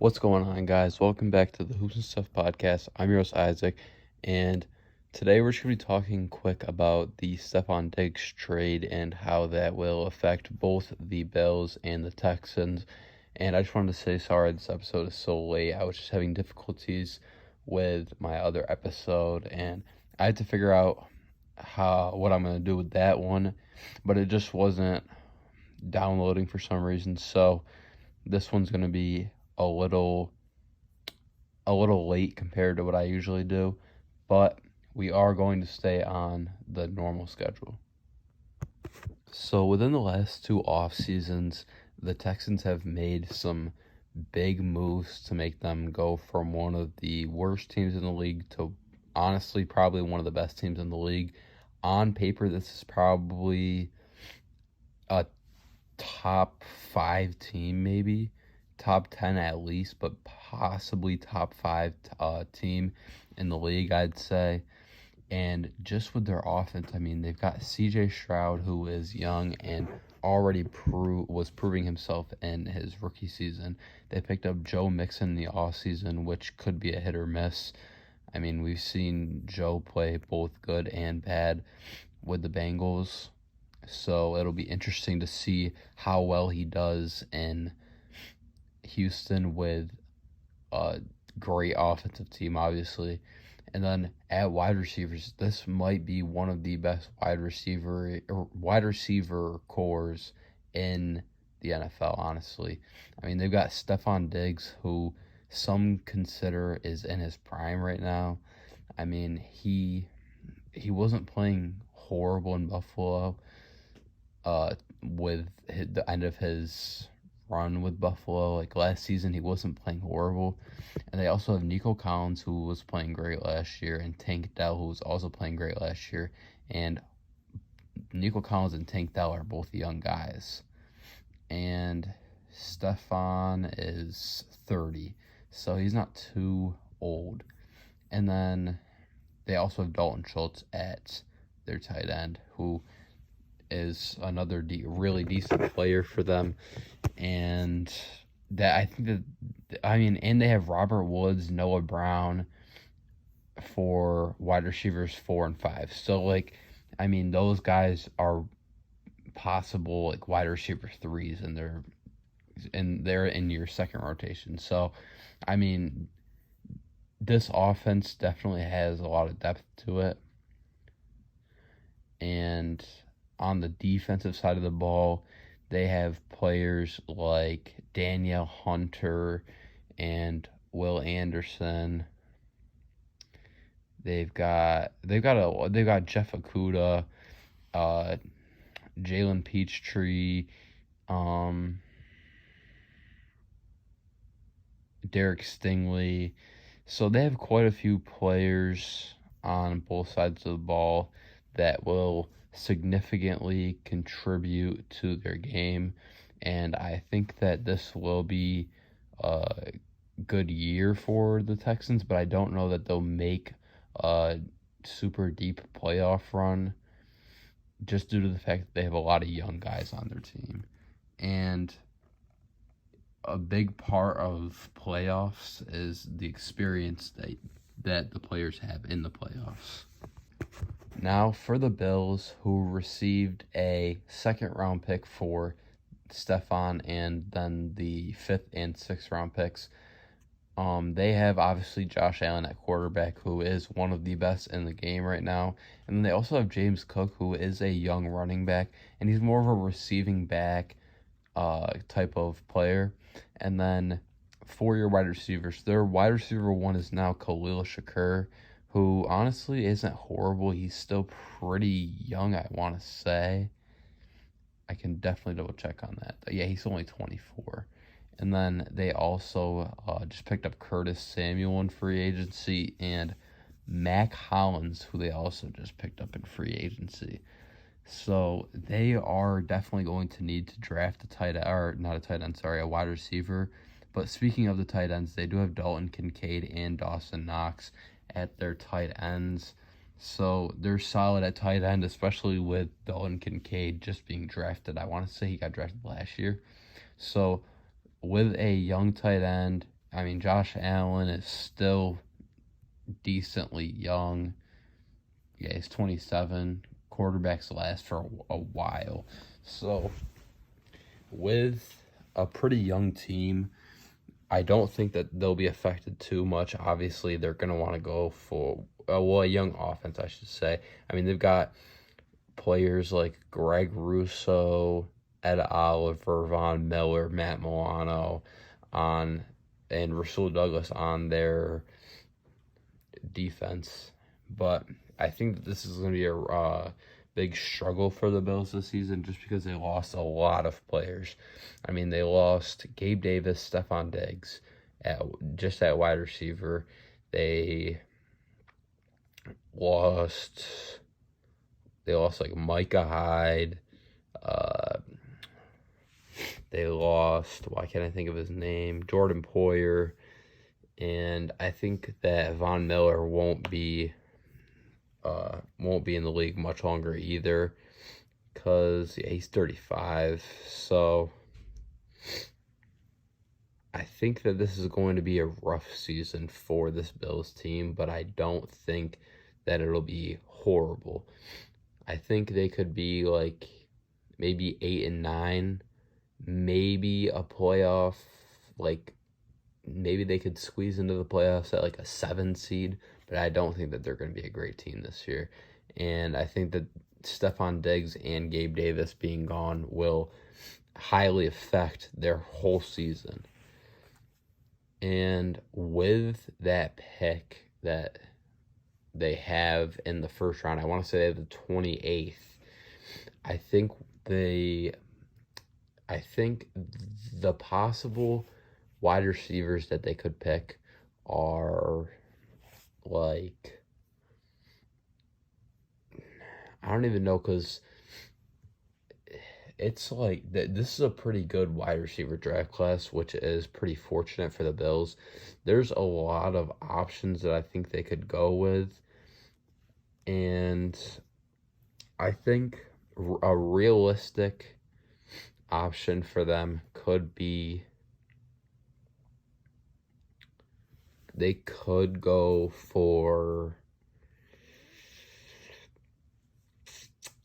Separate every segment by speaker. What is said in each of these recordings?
Speaker 1: What's going on, guys? Welcome back to the Hoops and Stuff podcast. I'm your host, Isaac, and today we're just going to be talking quick about the Stephon Diggs trade and how that will affect both the Bills and the Texans. And I just wanted to say sorry this episode is so late. I was just having difficulties with my other episode, and I had to figure out what I'm going to do with that one, but it just wasn't downloading for some reason. So this one's going to be a little late compared to what I usually do, but we are going to stay on the normal schedule. So within the last two off seasons, the Texans have made some big moves to make them go from one of the worst teams in the league to honestly probably one of the best teams in the league. On paper, this is probably a top 5 team, maybe top 10 at least, but possibly top 5 team in the league, I'd say. And just with their offense, I mean, they've got CJ Stroud, who is young and already was proving himself in his rookie season. They picked up Joe Mixon in the offseason, which could be a hit or miss. I mean, we've seen Joe play both good and bad with the Bengals, so it'll be interesting to see how well he does in Houston with a great offensive team, obviously. And then at wide receivers, this might be one of the best wide receiver cores in the NFL, honestly. I mean, they've got Stephon Diggs, who some consider is in his prime right now. I mean, he wasn't playing horrible in Buffalo with the end of his run with Buffalo. Like last season, he wasn't playing horrible. And they also have Nico Collins, who was playing great last year, and Tank Dell, who was also playing great last year. And Nico Collins and Tank Dell are both young guys. And Stephon is 30, so he's not too old. And then they also have Dalton Schultz at their tight end, who is another really decent player for them. And that I think and they have Robert Woods, Noah Brown for wide receivers 4 and 5. So those guys are possible like wide receiver 3s, and they're in your second rotation. So I mean, this offense definitely has a lot of depth to it. And on the defensive side of the ball, they have players like Danielle Hunter and Will Anderson. They've got Jeff Okudah, Jalen Peachtree, Derek Stingley. So they have quite a few players on both sides of the ball that will significantly contribute to their game, and I think that this will be a good year for the Texans, but I don't know that they'll make a super deep playoff run just due to the fact that they have a lot of young guys on their team. And a big part of playoffs is the experience that the players have in the playoffs. Now for the Bills, who received a second-round pick for Stephon and then the 5th and 6th round picks, they have obviously Josh Allen at quarterback, who is one of the best in the game right now. And then they also have James Cook, who is a young running back, and he's more of a receiving back type of player. And then for your wide receivers, their wide receiver 1 is now Khalil Shakur, who honestly isn't horrible. He's still pretty young, I want to say. I can definitely double check on that. Yeah, he's only 24. And then they also just picked up Curtis Samuel in free agency and Mac Hollins, who they also just picked up in free agency. So they are definitely going to need to draft a wide receiver. But speaking of the tight ends, they do have Dalton Kincaid and Dawson Knox at their tight ends. So they're solid at tight end, especially with Dalton Kincaid just being drafted. I want to say he got drafted last year. So with a young tight end, I mean, Josh Allen is still decently young. Yeah, he's 27. Quarterbacks last for a while. So, with a pretty young team, I don't think that they'll be affected too much. Obviously, they're going to want to go for, a young offense, I should say. I mean, they've got players like Greg Russo, Ed Oliver, Von Miller, Matt Milano and Rasul Douglas on their defense. But I think that this is going to be a big struggle for the Bills this season just because they lost a lot of players. I mean, they lost Gabe Davis, Stephon Diggs at wide receiver. They lost like Micah Hyde. They lost, why can't I think of his name? Jordan Poyer. And I think that Von Miller won't be in the league much longer either, because he's 35. So I think that this is going to be a rough season for this Bills team, but I don't think that it'll be horrible. I think they could be like maybe 8-9, maybe a playoff, like maybe they could squeeze into the playoffs at like a 7 seed, but I don't think that they're going to be a great team this year. And I think that Stephon Diggs and Gabe Davis being gone will highly affect their whole season. And with that pick that they have in the first round, I want to say they have the 28th. I think the possible wide receivers that they could pick are like, I don't even know, because it's like this is a pretty good wide receiver draft class, which is pretty fortunate for the Bills. There's a lot of options that I think they could go with, and I think a realistic option for them could be they could go for,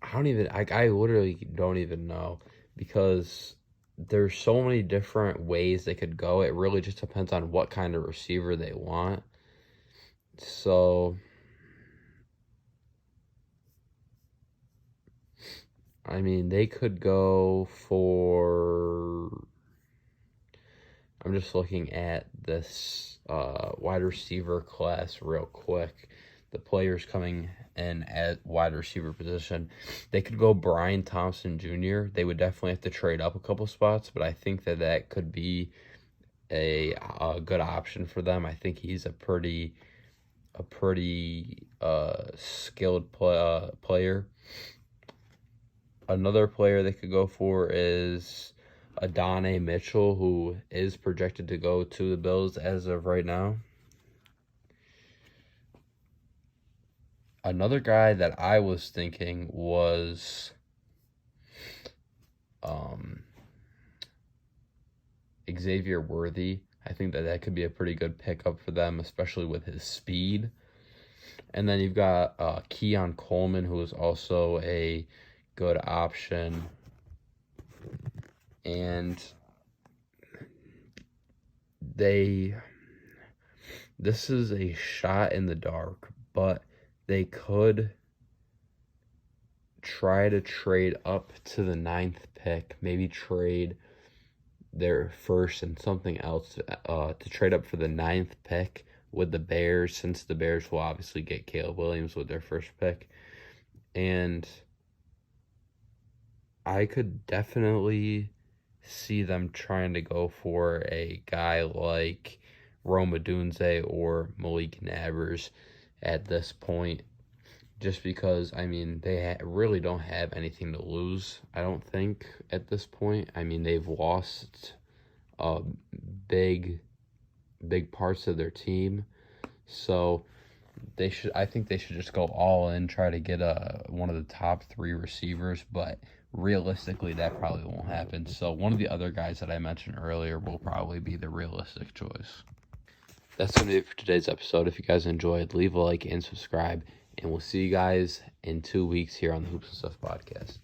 Speaker 1: I literally don't even know, because there's so many different ways they could go. It really just depends on what kind of receiver they want. So, I mean, they could go for, I'm just looking at this wide receiver class real quick. The players coming in at wide receiver position. They could go Brian Thompson Jr. They would definitely have to trade up a couple spots, but I think that could be a good option for them. I think he's a pretty skilled player. Another player they could go for is Adonai Mitchell, who is projected to go to the Bills as of right now. Another guy that I was thinking was Xavier Worthy. I think that could be a pretty good pickup for them, especially with his speed. And then you've got Keon Coleman, who is also a good option. And this is a shot in the dark, but they could try to trade up to the 9th pick, maybe trade their first and something else to trade up for the 9th pick with the Bears, since the Bears will obviously get Caleb Williams with their first pick. And I could definitely see them trying to go for a guy like Rome Odunze or Malik Nabers at this point, just because, I mean, they really don't have anything to lose, I don't think, at this point. I mean, they've lost big parts of their team, so I think they should just go all in, try to get one of the top 3 receivers, but realistically, that probably won't happen. So one of the other guys that I mentioned earlier will probably be the realistic choice. That's going to be it for today's episode. If you guys enjoyed, leave a like and subscribe. And we'll see you guys in 2 weeks here on the Hoops and Stuff podcast.